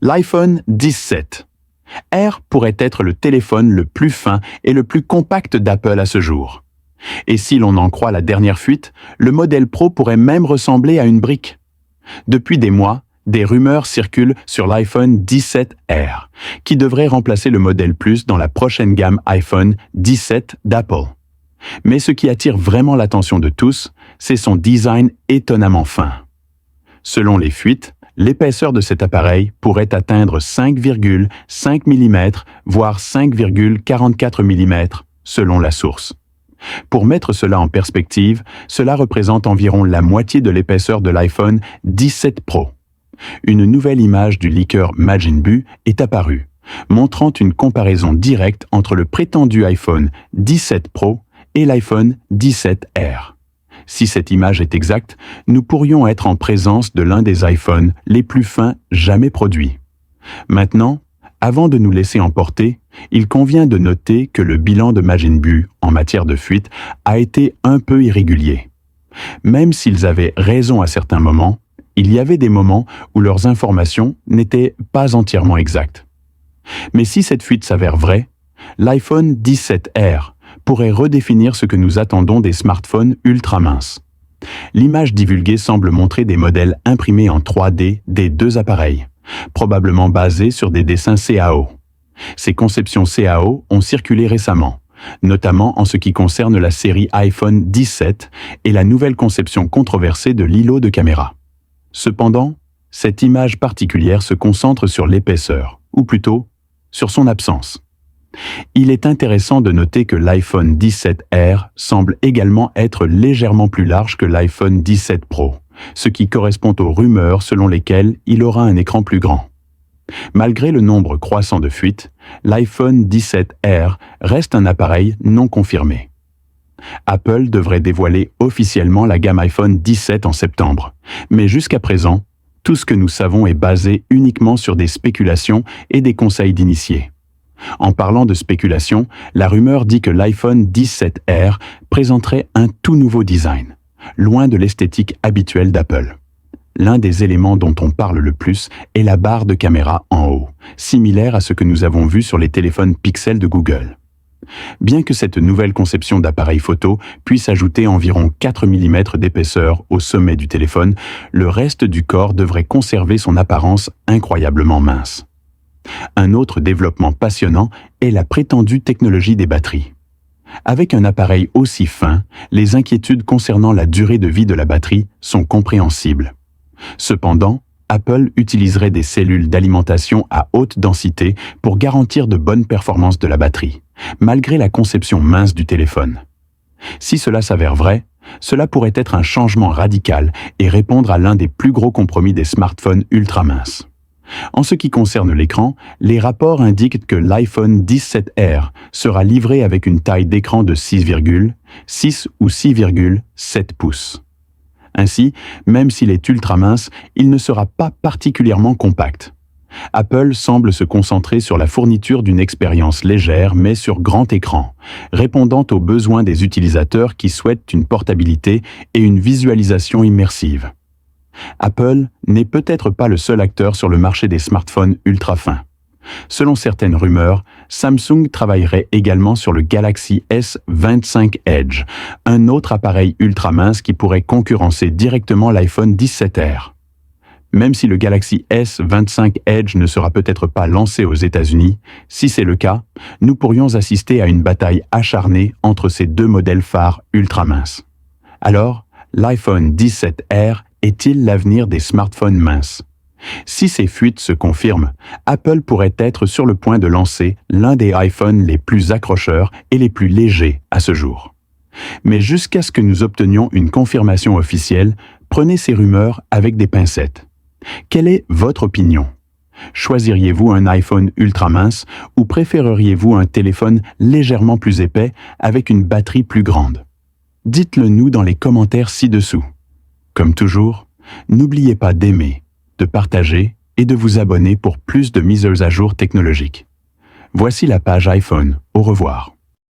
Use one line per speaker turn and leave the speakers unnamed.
L'iPhone 17. Air pourrait être le téléphone le plus fin et le plus compact d'Apple à ce jour. Et si l'on en croit la dernière fuite, le modèle Pro pourrait même ressembler à une brique. Depuis des mois, des rumeurs circulent sur l'iPhone 17R, qui devrait remplacer le modèle Plus dans la prochaine gamme iPhone 17 d'Apple. Mais ce qui attire vraiment l'attention de tous, c'est son design étonnamment fin. Selon les fuites, l'épaisseur de cet appareil pourrait atteindre 5,5 mm, voire 5,44 mm, selon la source. Pour mettre cela en perspective, cela représente environ la moitié de l'épaisseur de l'iPhone 17 Pro. Une nouvelle image du leaker Majin Buu est apparue, montrant une comparaison directe entre le prétendu iPhone 17 Pro et l'iPhone 17R. Si cette image est exacte, nous pourrions être en présence de l'un des iPhones les plus fins jamais produits. Maintenant, avant de nous laisser emporter, il convient de noter que le bilan de Majin Buu en matière de fuite a été un peu irrégulier. Même s'ils avaient raison à certains moments, il y avait des moments où leurs informations n'étaient pas entièrement exactes. Mais si cette fuite s'avère vraie, l'iPhone 17R pourrait redéfinir ce que nous attendons des smartphones ultra minces. L'image divulguée semble montrer des modèles imprimés en 3D des deux appareils, probablement basés sur des dessins CAO. Ces conceptions CAO ont circulé récemment, notamment en ce qui concerne la série iPhone 17 et la nouvelle conception controversée de l'îlot de caméra. Cependant, cette image particulière se concentre sur l'épaisseur, ou plutôt, sur son absence. Il est intéressant de noter que l'iPhone 17R semble également être légèrement plus large que l'iPhone 17 Pro, ce qui correspond aux rumeurs selon lesquelles il aura un écran plus grand. Malgré le nombre croissant de fuites, l'iPhone 17R reste un appareil non confirmé. Apple devrait dévoiler officiellement la gamme iPhone 17 en septembre, mais jusqu'à présent, tout ce que nous savons est basé uniquement sur des spéculations et des conseils d'initiés. En parlant de spéculation, la rumeur dit que l'iPhone 17R présenterait un tout nouveau design, loin de l'esthétique habituelle d'Apple. L'un des éléments dont on parle le plus est la barre de caméra en haut, similaire à ce que nous avons vu sur les téléphones Pixel de Google. Bien que cette nouvelle conception d'appareil photo puisse ajouter environ 4 mm d'épaisseur au sommet du téléphone, le reste du corps devrait conserver son apparence incroyablement mince. Un autre développement passionnant est la prétendue technologie des batteries. Avec un appareil aussi fin, les inquiétudes concernant la durée de vie de la batterie sont compréhensibles. Cependant, Apple utiliserait des cellules d'alimentation à haute densité pour garantir de bonnes performances de la batterie, malgré la conception mince du téléphone. Si cela s'avère vrai, cela pourrait être un changement radical et répondre à l'un des plus gros compromis des smartphones ultra minces. En ce qui concerne l'écran, les rapports indiquent que l'iPhone 17R sera livré avec une taille d'écran de 6,6 ou 6,7 pouces. Ainsi, même s'il est ultra mince, il ne sera pas particulièrement compact. Apple semble se concentrer sur la fourniture d'une expérience légère mais sur grand écran, répondant aux besoins des utilisateurs qui souhaitent une portabilité et une visualisation immersive. Apple n'est peut-être pas le seul acteur sur le marché des smartphones ultra fins. Selon certaines rumeurs, Samsung travaillerait également sur le Galaxy S25 Edge, un autre appareil ultra mince qui pourrait concurrencer directement l'iPhone 17R. Même si le Galaxy S25 Edge ne sera peut-être pas lancé aux États-Unis, si c'est le cas, nous pourrions assister à une bataille acharnée entre ces deux modèles phares ultra minces. Alors, l'iPhone 17R est-il l'avenir des smartphones minces? Si ces fuites se confirment, Apple pourrait être sur le point de lancer l'un des iPhones les plus accrocheurs et les plus légers à ce jour. Mais jusqu'à ce que nous obtenions une confirmation officielle, prenez ces rumeurs avec des pincettes. Quelle est votre opinion? Choisiriez-vous un iPhone ultra mince ou préféreriez-vous un téléphone légèrement plus épais avec une batterie plus grande? Dites-le nous dans les commentaires ci-dessous. Comme toujours, n'oubliez pas d'aimer, de partager et de vous abonner pour plus de mises à jour technologiques. Voici la page iPhone. Au revoir.